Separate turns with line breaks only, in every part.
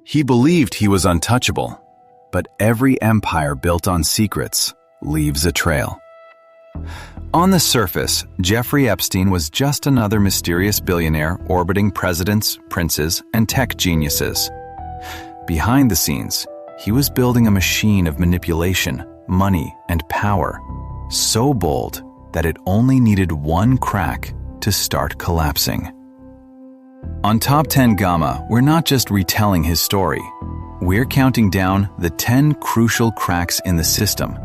He believed he was untouchable, but every empire built on secrets leaves a trail. On the surface, Jeffrey Epstein was just another mysterious billionaire orbiting presidents, princes, and tech geniuses. Behind the scenes, he was building a machine of manipulation, money, and power, so bold that it only needed one crack to start collapsing. On Top 10 Gama, we're not just retelling his story. We're counting down the 10 crucial cracks in the system,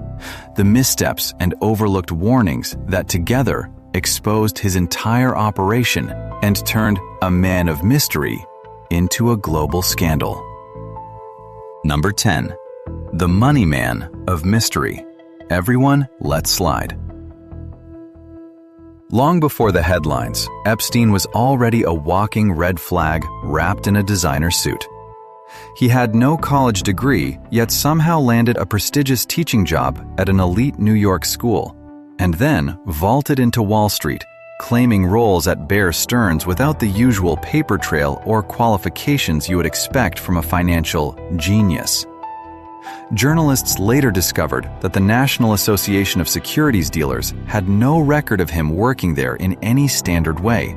the missteps and overlooked warnings that together exposed his entire operation and turned a man of mystery into a global scandal. Number 10. The Moneyman of mystery. Everyone let slide. Long before the headlines, Epstein was already a walking red flag wrapped in a designer suit. He had no college degree, yet somehow landed a prestigious teaching job at an elite New York school, and then vaulted into Wall Street, claiming roles at Bear Stearns without the usual paper trail or qualifications you would expect from a financial genius. Journalists later discovered that the National Association of Securities Dealers had no record of him working there in any standard way.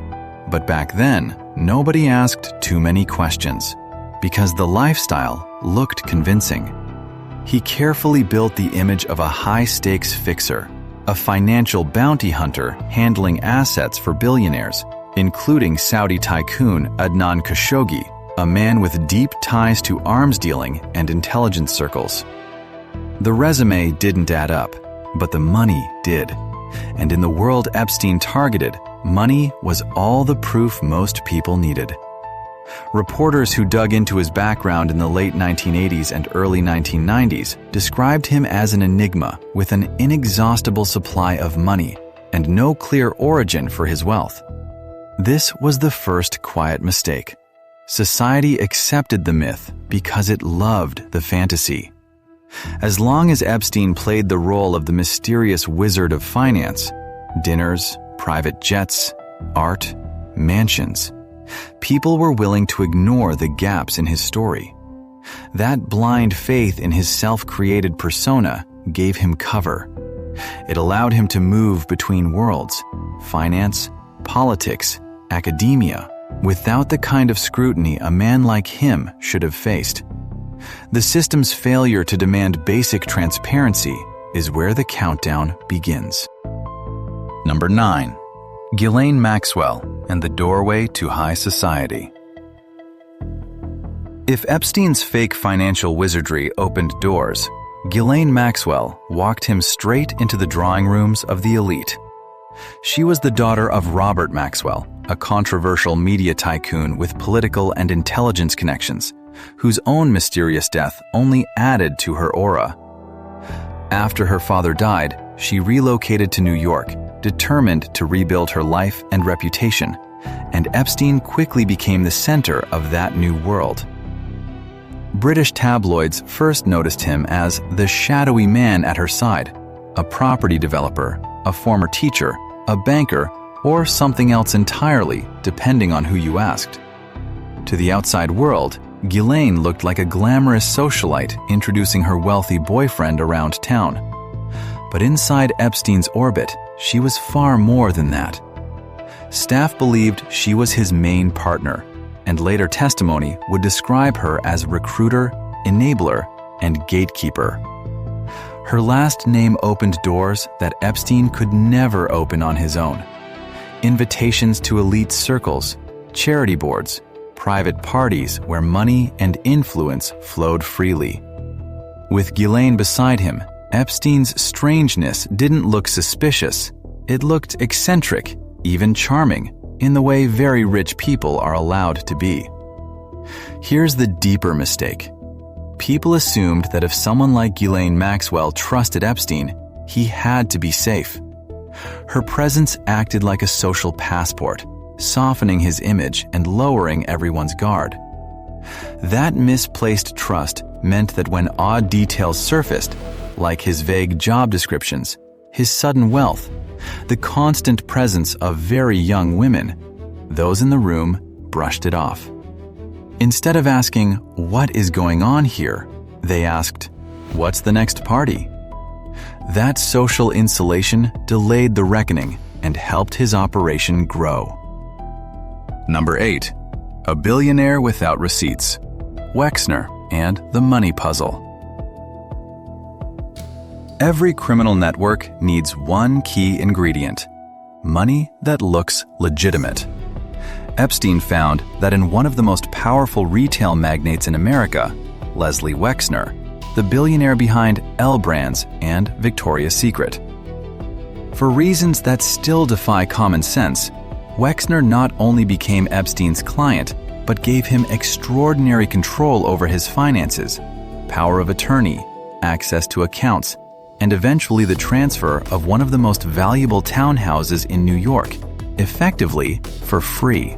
But back then, nobody asked too many questions, because the lifestyle looked convincing. He carefully built the image of a high-stakes fixer, a financial bounty hunter handling assets for billionaires, including Saudi tycoon Adnan Khashoggi, a man with deep ties to arms dealing and intelligence circles. The resume didn't add up, but the money did. And in the world Epstein targeted, money was all the proof most people needed. Reporters who dug into his background in the late 1980s and early 1990s described him as an enigma with an inexhaustible supply of money and no clear origin for his wealth. This was the first quiet mistake. Society accepted the myth because it loved the fantasy. As long as Epstein played the role of the mysterious wizard of finance, dinners, private jets, art, mansions, people were willing to ignore the gaps in his story. That blind faith in his self-created persona gave him cover. It allowed him to move between worlds, finance, politics, academia, without the kind of scrutiny a man like him should have faced. The system's failure to demand basic transparency is where the countdown begins. Number 9. Ghislaine Maxwell and the doorway to high society. If Epstein's fake financial wizardry opened doors, Ghislaine Maxwell walked him straight into the drawing rooms of the elite. She was the daughter of Robert Maxwell, a controversial media tycoon with political and intelligence connections, whose own mysterious death only added to her aura. After her father died, she relocated to New York, determined to rebuild her life and reputation, and Epstein quickly became the center of that new world. British tabloids first noticed him as the shadowy man at her side, a property developer, a former teacher, a banker, or something else entirely, depending on who you asked. To the outside world, Ghislaine looked like a glamorous socialite introducing her wealthy boyfriend around town. But inside Epstein's orbit, she was far more than that. Staff believed she was his main partner, and later testimony would describe her as recruiter, enabler, and gatekeeper. Her last name opened doors that Epstein could never open on his own. Invitations to elite circles, charity boards, private parties where money and influence flowed freely. With Ghislaine beside him, Epstein's strangeness didn't look suspicious. It looked eccentric, even charming, in the way very rich people are allowed to be. Here's the deeper mistake. People assumed that if someone like Ghislaine Maxwell trusted Epstein, he had to be safe. Her presence acted like a social passport, softening his image and lowering everyone's guard. That misplaced trust meant that when odd details surfaced, like his vague job descriptions, his sudden wealth, the constant presence of very young women, those in the room brushed it off. Instead of asking, "What is going on here?" they asked, "What's the next party?" That social insulation delayed the reckoning and helped his operation grow. Number 8. A billionaire without receipts. Wexner and the money puzzle. Every criminal network needs one key ingredient: money that looks legitimate. Epstein found that in one of the most powerful retail magnates in America, Leslie Wexner, the billionaire behind L Brands and Victoria's Secret. For reasons that still defy common sense, Wexner not only became Epstein's client, but gave him extraordinary control over his finances, power of attorney, access to accounts, and eventually the transfer of one of the most valuable townhouses in New York, effectively for free.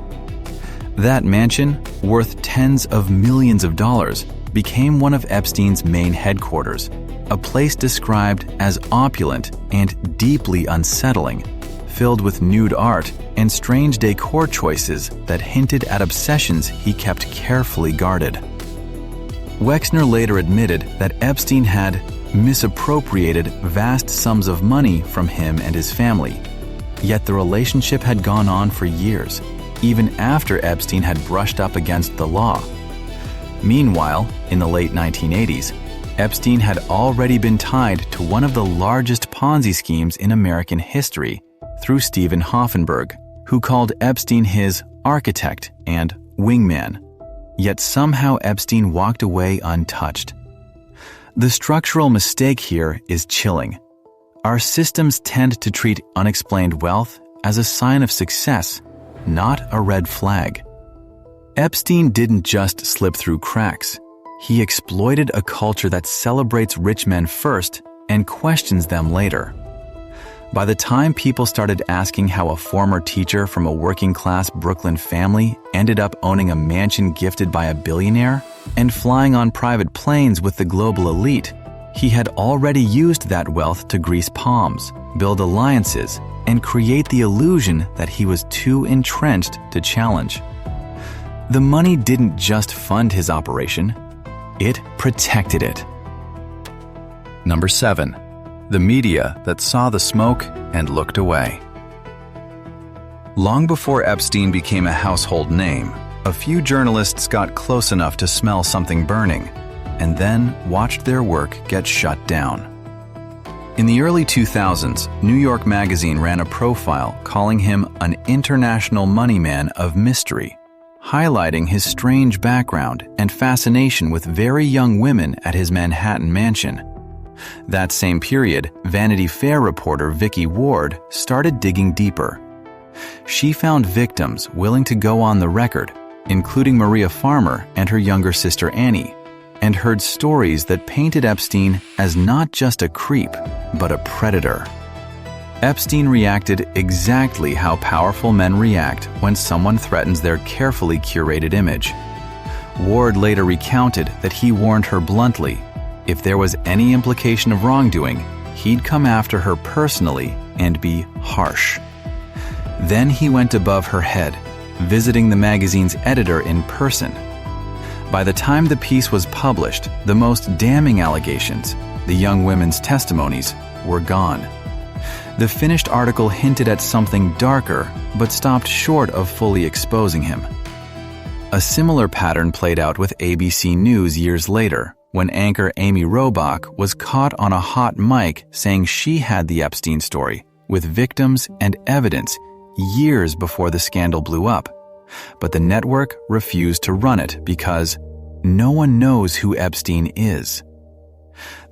That mansion, worth tens of millions of dollars, became one of Epstein's main headquarters, a place described as opulent and deeply unsettling, filled with nude art and strange decor choices that hinted at obsessions he kept carefully guarded. Wexner later admitted that Epstein had misappropriated vast sums of money from him and his family, yet the relationship had gone on for years, even after Epstein had brushed up against the law. Meanwhile, in the late 1980s, Epstein had already been tied to one of the largest Ponzi schemes in American history through Stephen Hoffenberg, who called Epstein his architect and wingman. Yet somehow Epstein walked away untouched. The structural mistake here is chilling. Our systems tend to treat unexplained wealth as a sign of success, not a red flag. Epstein didn't just slip through cracks. He exploited a culture that celebrates rich men first and questions them later. By the time people started asking how a former teacher from a working-class Brooklyn family ended up owning a mansion gifted by a billionaire and flying on private planes with the global elite, he had already used that wealth to grease palms, build alliances, and create the illusion that he was too entrenched to challenge. The money didn't just fund his operation, it protected it. Number 7. The media that saw the smoke and looked away. Long before Epstein became a household name, a few journalists got close enough to smell something burning, and then watched their work get shut down. In the early 2000s, New York Magazine ran a profile calling him an international moneyman of mystery, highlighting his strange background and fascination with very young women at his Manhattan mansion. That same period, Vanity Fair reporter Vicky Ward started digging deeper. She found victims willing to go on the record, including Maria Farmer and her younger sister Annie, and heard stories that painted Epstein as not just a creep, but a predator. Epstein reacted exactly how powerful men react when someone threatens their carefully curated image. Ward later recounted that he warned her bluntly, if there was any implication of wrongdoing, he'd come after her personally and be harsh. Then he went above her head, visiting the magazine's editor in person. By the time the piece was published, the most damning allegations, the young women's testimonies, were gone. The finished article hinted at something darker, but stopped short of fully exposing him. A similar pattern played out with ABC News years later, when anchor Amy Robach was caught on a hot mic saying she had the Epstein story, with victims and evidence years before the scandal blew up. But the network refused to run it because no one knows who Epstein is.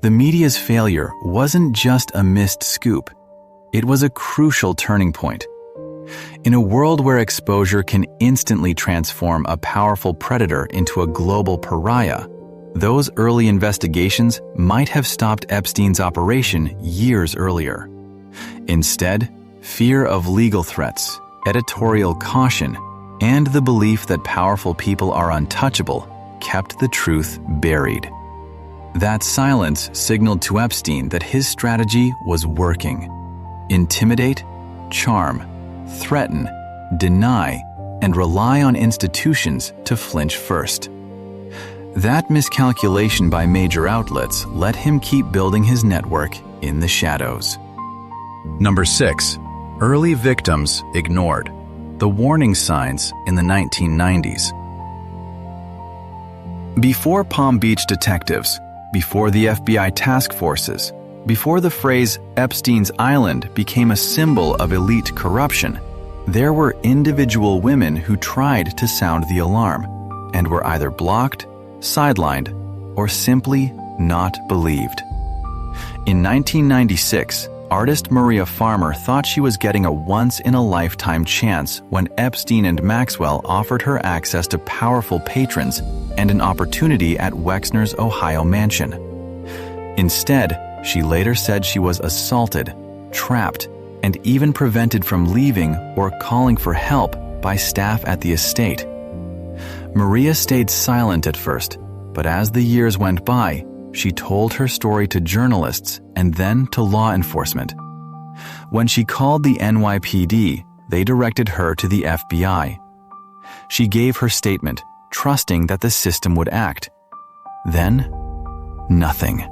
The media's failure wasn't just a missed scoop. It was a crucial turning point. In a world where exposure can instantly transform a powerful predator into a global pariah, those early investigations might have stopped Epstein's operation years earlier. Instead, fear of legal threats, editorial caution, and the belief that powerful people are untouchable kept the truth buried. That silence signaled to Epstein that his strategy was working. Intimidate, charm, threaten, deny, and rely on institutions to flinch first. That miscalculation by major outlets let him keep building his network in the shadows. Number 6. Early victims ignored. The warning signs in the 1990s. Before Palm Beach detectives, before the FBI task forces, before the phrase Epstein's Island became a symbol of elite corruption, there were individual women who tried to sound the alarm and were either blocked, sidelined, or simply not believed. In 1996, artist Maria Farmer thought she was getting a once-in-a-lifetime chance when Epstein and Maxwell offered her access to powerful patrons and an opportunity at Wexner's Ohio mansion. Instead, she later said she was assaulted, trapped, and even prevented from leaving or calling for help by staff at the estate. Maria stayed silent at first, but as the years went by, she told her story to journalists and then to law enforcement. When she called the NYPD, they directed her to the FBI. She gave her statement, trusting that the system would act. Then, nothing.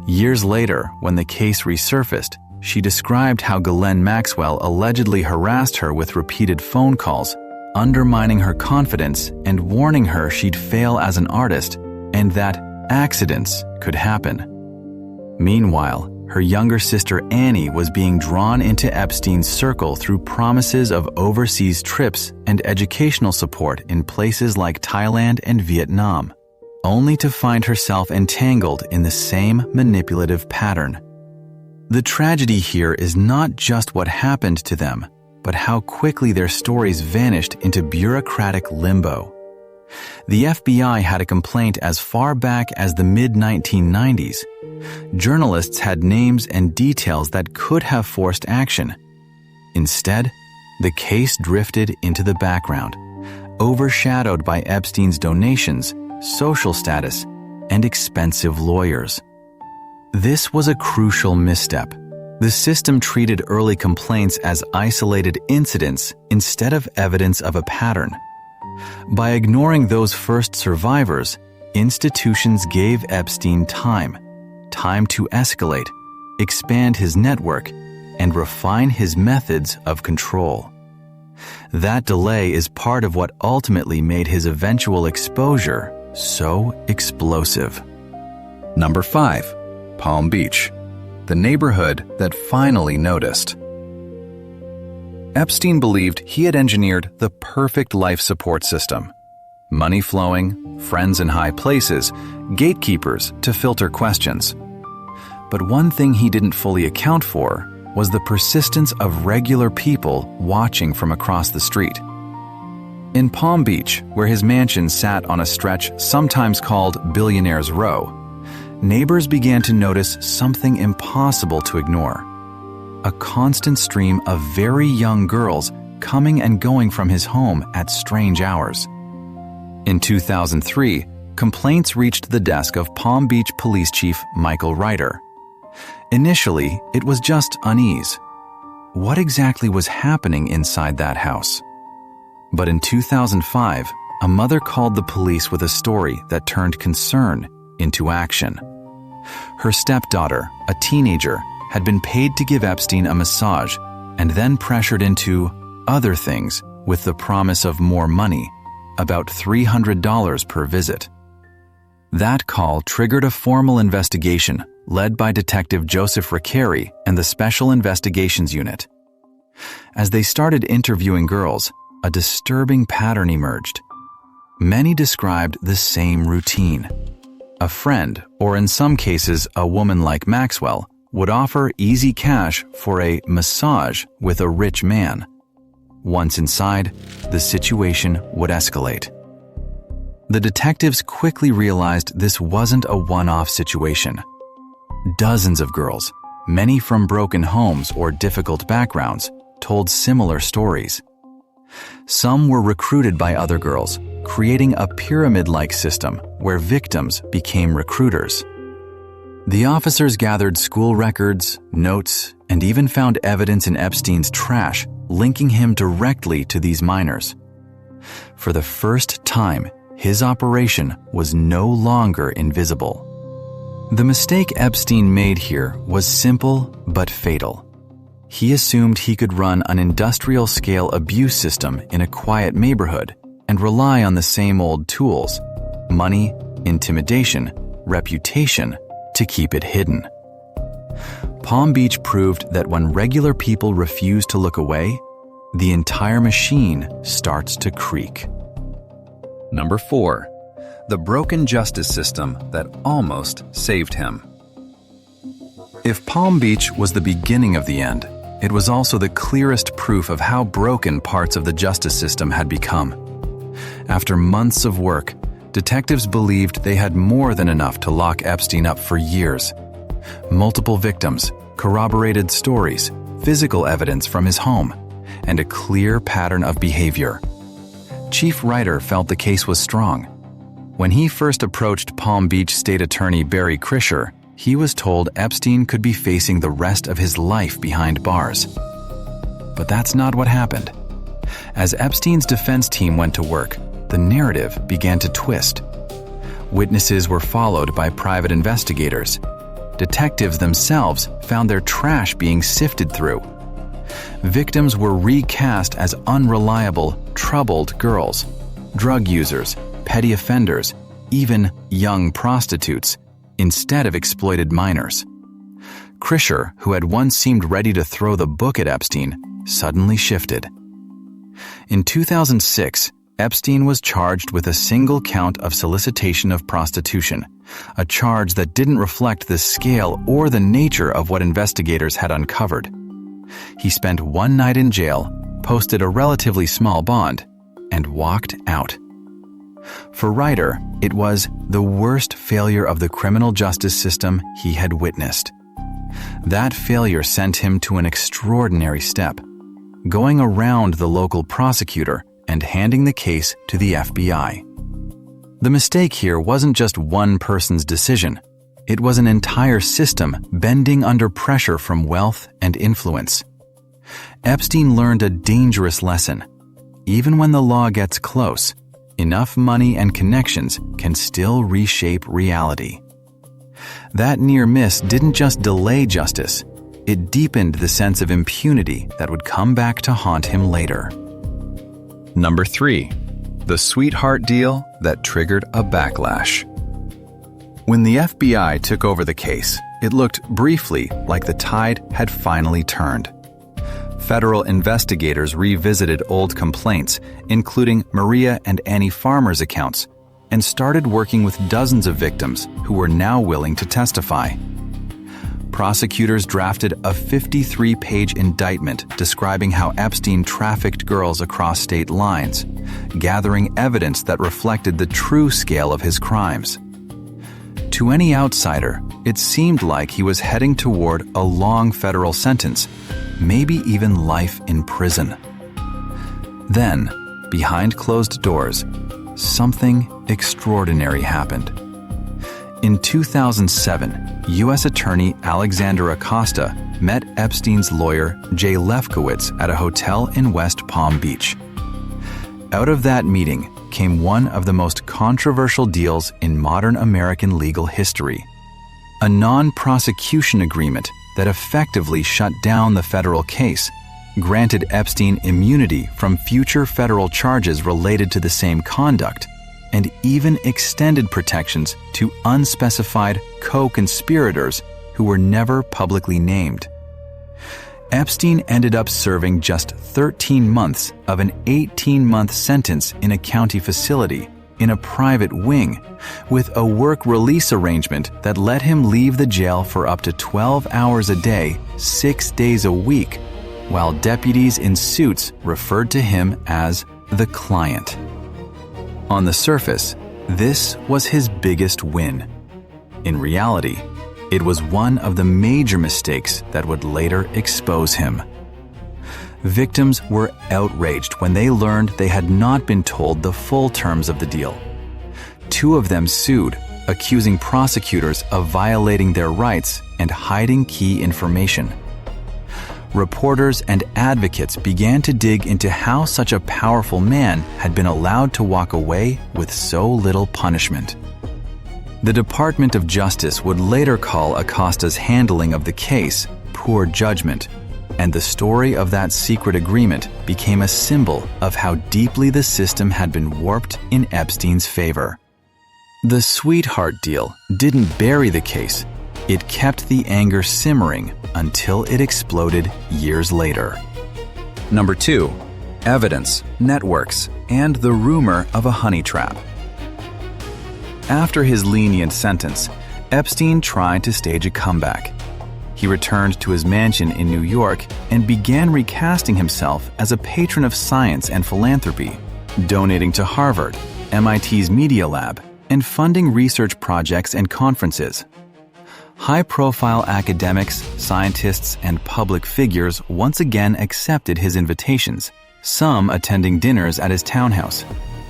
Years later, when the case resurfaced, she described how Ghislaine Maxwell allegedly harassed her with repeated phone calls, undermining her confidence and warning her she'd fail as an artist and that accidents could happen. Meanwhile, her younger sister Annie was being drawn into Epstein's circle through promises of overseas trips and educational support in places like Thailand and Vietnam, only to find herself entangled in the same manipulative pattern. The tragedy here is not just what happened to them, but how quickly their stories vanished into bureaucratic limbo. The FBI had a complaint as far back as the mid-1990s. Journalists had names and details that could have forced action. Instead, the case drifted into the background, overshadowed by Epstein's donations, social status, and expensive lawyers. This was a crucial misstep. The system treated early complaints as isolated incidents instead of evidence of a pattern. By ignoring those first survivors, institutions gave Epstein time to escalate, expand his network, and refine his methods of control. That delay is part of what ultimately made his eventual exposure so explosive. Number 5. Palm Beach, the neighborhood that finally noticed. Epstein believed he had engineered the perfect life support system. Money flowing, friends in high places, gatekeepers to filter questions. But one thing he didn't fully account for was the persistence of regular people watching from across the street. In Palm Beach, where his mansion sat on a stretch sometimes called Billionaires Row, neighbors began to notice something impossible to ignore: a constant stream of very young girls coming and going from his home at strange hours. In 2003, complaints reached the desk of Palm Beach Police Chief Michael Ryder. Initially, it was just unease. What exactly was happening inside that house? But in 2005, a mother called the police with a story that turned concern into action. Her stepdaughter, a teenager, had been paid to give Epstein a massage and then pressured into other things with the promise of more money, about $300 per visit. That call triggered a formal investigation led by Detective Joseph Recarey and the Special Investigations Unit. As they started interviewing girls, a disturbing pattern emerged. Many described the same routine. A friend, or in some cases a woman like Maxwell, would offer easy cash for a massage with a rich man. Once inside, the situation would escalate. The detectives quickly realized this wasn't a one-off situation. Dozens of girls, many from broken homes or difficult backgrounds, told similar stories. Some were recruited by other girls, creating a pyramid-like system where victims became recruiters. The officers gathered school records, notes, and even found evidence in Epstein's trash linking him directly to these minors. For the first time, his operation was no longer invisible. The mistake Epstein made here was simple but fatal. He assumed he could run an industrial-scale abuse system in a quiet neighborhood and rely on the same old tools: money, intimidation, reputation, to keep it hidden. Palm Beach proved that when regular people refuse to look away, the entire machine starts to creak. Number 4. The broken justice system that almost saved him. If Palm Beach was the beginning of the end, it was also the clearest proof of how broken parts of the justice system had become. After months of work, detectives believed they had more than enough to lock Epstein up for years. Multiple victims, corroborated stories, physical evidence from his home, and a clear pattern of behavior. Chief Ryder felt the case was strong. When he first approached Palm Beach State Attorney Barry Krischer, he was told Epstein could be facing the rest of his life behind bars. But that's not what happened. As Epstein's defense team went to work, the narrative began to twist. Witnesses were followed by private investigators. Detectives themselves found their trash being sifted through. Victims were recast as unreliable, troubled girls, drug users, petty offenders, even young prostitutes, instead of exploited minors. Krischer, who had once seemed ready to throw the book at Epstein, suddenly shifted. In 2006, Epstein was charged with a single count of solicitation of prostitution, a charge that didn't reflect the scale or the nature of what investigators had uncovered. He spent one night in jail, posted a relatively small bond, and walked out. For Ryder, it was the worst failure of the criminal justice system he had witnessed. That failure sent him to an extraordinary step, going around the local prosecutor and handing the case to the FBI. The mistake here wasn't just one person's decision. It was an entire system bending under pressure from wealth and influence. Epstein learned a dangerous lesson. Even when the law gets close, enough money and connections can still reshape reality. That near miss didn't just delay justice, it deepened the sense of impunity that would come back to haunt him later. Number 3. The sweetheart deal that triggered a backlash. When the FBI took over the case, it looked briefly like the tide had finally turned. Federal investigators revisited old complaints, including Maria and Annie Farmer's accounts, and started working with dozens of victims who were now willing to testify. Prosecutors drafted a 53-page indictment describing how Epstein trafficked girls across state lines, gathering evidence that reflected the true scale of his crimes. To any outsider, it seemed like he was heading toward a long federal sentence, maybe even life in prison. Then, behind closed doors, something extraordinary happened. In 2007, U.S. Attorney Alexander Acosta met Epstein's lawyer Jay Lefkowitz at a hotel in West Palm Beach. Out of that meeting came one of the most controversial deals in modern American legal history: a non-prosecution agreement that effectively shut down the federal case, granted Epstein immunity from future federal charges related to the same conduct, and even extended protections to unspecified co-conspirators who were never publicly named. Epstein ended up serving just 13 months of an 18-month sentence in a county facility in a private wing, with a work release arrangement that let him leave the jail for up to 12 hours a day, 6 days a week, while deputies in suits referred to him as the client. On the surface, this was his biggest win. In reality, it was one of the major mistakes that would later expose him. Victims were outraged when they learned they had not been told the full terms of the deal. 2 of them sued, accusing prosecutors of violating their rights and hiding key information. reporters and advocates began to dig into how such a powerful man had been allowed to walk away with so little punishment. The Department of Justice would later call Acosta's handling of the case poor judgment, and the story of that secret agreement became a symbol of how deeply the system had been warped in Epstein's favor. The sweetheart deal didn't bury the case. It kept the anger simmering until it exploded years later. Number 2. Evidence, networks, and the rumor of a honey trap. After his lenient sentence, Epstein tried to stage a comeback. He returned to his mansion in New York and began recasting himself as a patron of science and philanthropy, donating to Harvard, MIT's Media Lab, and funding research projects and conferences. High-profile academics, scientists, and public figures once again accepted his invitations, some attending dinners at his townhouse,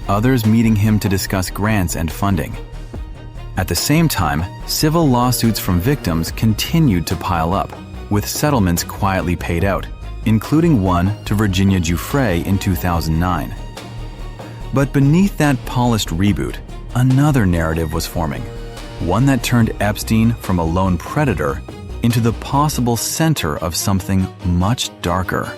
others meeting him to discuss grants and funding. At the same time, civil lawsuits from victims continued to pile up, with settlements quietly paid out, including one to Virginia Giuffre in 2009. But beneath that polished reboot, another narrative was forming, one that turned Epstein from a lone predator into the possible center of something much darker.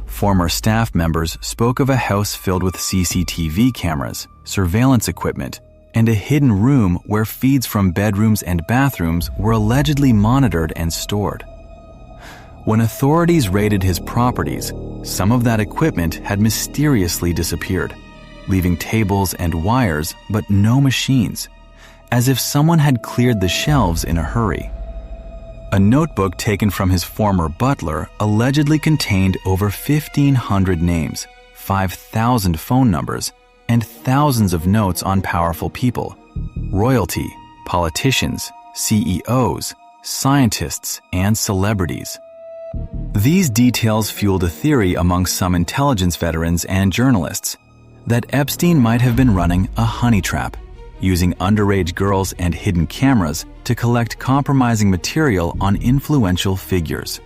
Former staff members spoke of a house filled with CCTV cameras, surveillance equipment, and a hidden room where feeds from bedrooms and bathrooms were allegedly monitored and stored. When authorities raided his properties, some of that equipment had mysteriously disappeared, leaving tables and wires but no machines, as if someone had cleared the shelves in a hurry. A notebook taken from his former butler allegedly contained over 1,500 names, 5,000 phone numbers, and thousands of notes on powerful people, royalty, politicians, CEOs, scientists, and celebrities. These details fueled a theory among some intelligence veterans and journalists that Epstein might have been running a honey trap, using underage girls and hidden cameras to collect compromising material on influential figures.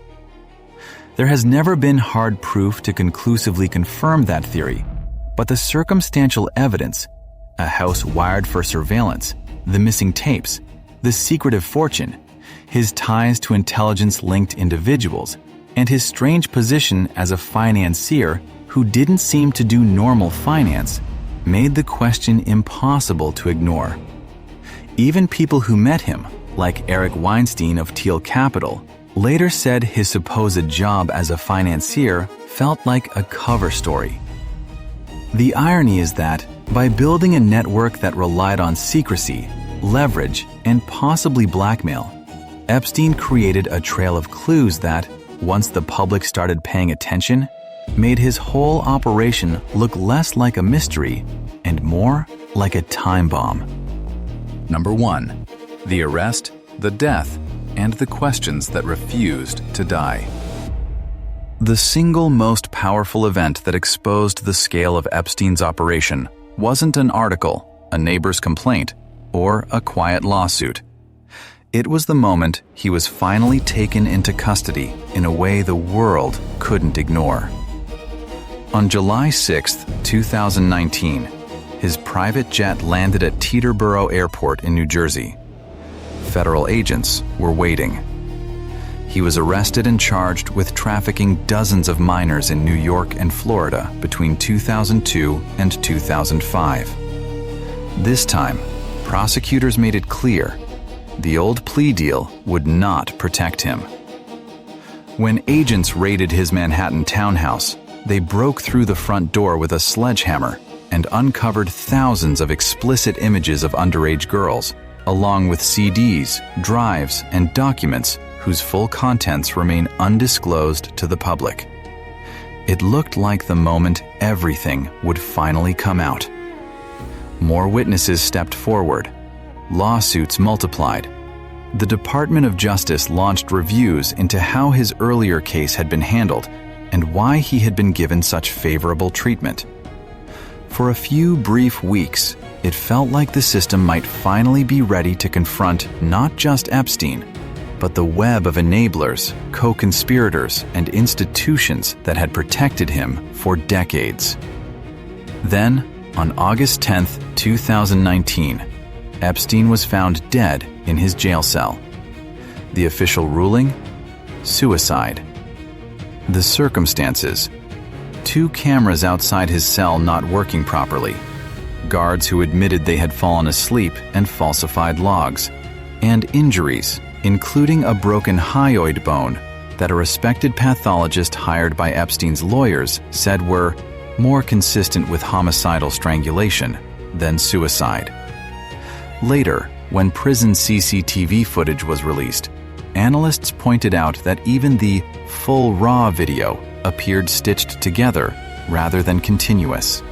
There has never been hard proof to conclusively confirm that theory, but the circumstantial evidence, a house wired for surveillance, the missing tapes, the secretive fortune, his ties to intelligence-linked individuals, and his strange position as a financier who didn't seem to do normal finance, made the question impossible to ignore. Even people who met him, like Eric Weinstein of Teal Capital, later said his supposed job as a financier felt like a cover story. The irony is that, by building a network that relied on secrecy, leverage, and possibly blackmail, Epstein created a trail of clues that, once the public started paying attention, made his whole operation look less like a mystery and more like a time bomb. Number 1. The arrest, the death, and the questions that refused to die. The single most powerful event that exposed the scale of Epstein's operation wasn't an article, a neighbor's complaint, or a quiet lawsuit. It was the moment he was finally taken into custody in a way the world couldn't ignore. On July 6, 2019, his private jet landed at Teterboro Airport in New Jersey. Federal agents were waiting. He was arrested and charged with trafficking dozens of minors in New York and Florida between 2002 and 2005. This time, prosecutors made it clear the old plea deal would not protect him. When agents raided his Manhattan townhouse, they broke through the front door with a sledgehammer and uncovered thousands of explicit images of underage girls, along with CDs, drives, and documents whose full contents remain undisclosed to the public. It looked like the moment everything would finally come out. More witnesses stepped forward. Lawsuits multiplied. The Department of Justice launched reviews into how his earlier case had been handled and why he had been given such favorable treatment. For a few brief weeks, it felt like the system might finally be ready to confront not just Epstein, but the web of enablers, co-conspirators, and institutions that had protected him for decades. Then, on August 10, 2019, Epstein was found dead in his jail cell. The official ruling? Suicide. The circumstances: 2 cameras outside his cell not working properly, guards who admitted they had fallen asleep and falsified logs, and injuries, including a broken hyoid bone that a respected pathologist hired by Epstein's lawyers said were more consistent with homicidal strangulation than suicide. Later, when prison CCTV footage was released, analysts pointed out that even the full raw video appeared stitched together rather than continuous.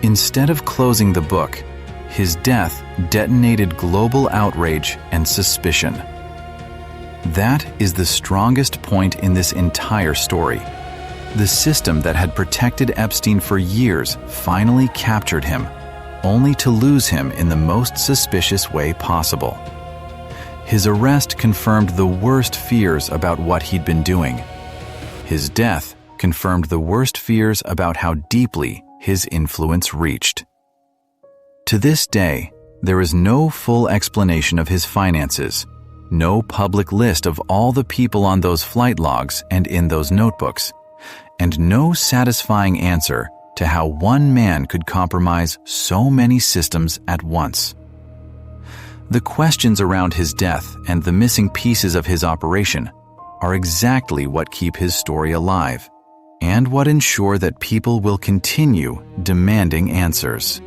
Instead of closing the book, his death detonated global outrage and suspicion. That is the strongest point in this entire story. The system that had protected Epstein for years finally captured him, only to lose him in the most suspicious way possible. His arrest confirmed the worst fears about what he'd been doing. His death confirmed the worst fears about how deeply his influence reached. To this day, there is no full explanation of his finances, no public list of all the people on those flight logs and in those notebooks, and no satisfying answer to how one man could compromise so many systems at once. The questions around his death and the missing pieces of his operation are exactly what keep his story alive and what ensure that people will continue demanding answers.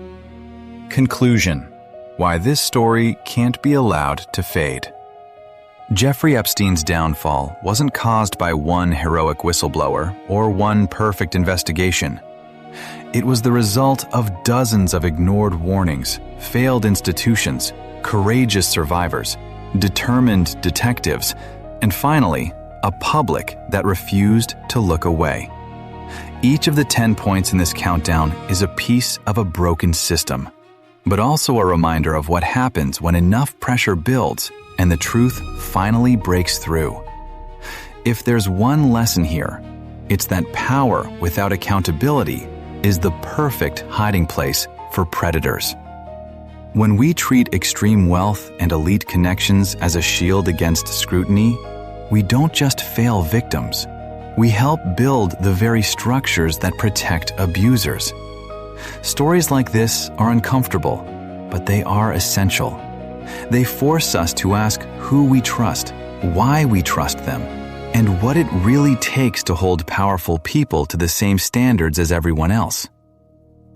Conclusion: why this story can't be allowed to fade. Jeffrey Epstein's downfall wasn't caused by one heroic whistleblower or one perfect investigation. It was the result of dozens of ignored warnings, failed institutions, courageous survivors, determined detectives, and finally, a public that refused to look away. Each of the 10 points in this countdown is a piece of a broken system, but also a reminder of what happens when enough pressure builds and the truth finally breaks through. If there's one lesson here, it's that power without accountability is the perfect hiding place for predators. When we treat extreme wealth and elite connections as a shield against scrutiny, we don't just fail victims, we help build the very structures that protect abusers. Stories like this are uncomfortable, but they are essential. They force us to ask who we trust, why we trust them, and what it really takes to hold powerful people to the same standards as everyone else.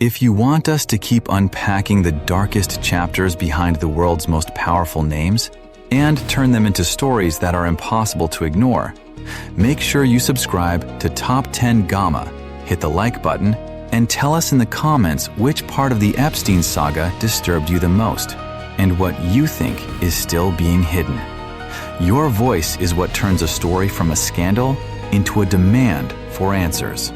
If you want us to keep unpacking the darkest chapters behind the world's most powerful names and turn them into stories that are impossible to ignore, make sure you subscribe to Top 10 Gama, hit the like button, and tell us in the comments which part of the Epstein saga disturbed you the most and what you think is still being hidden. Your voice is what turns a story from a scandal into a demand for answers.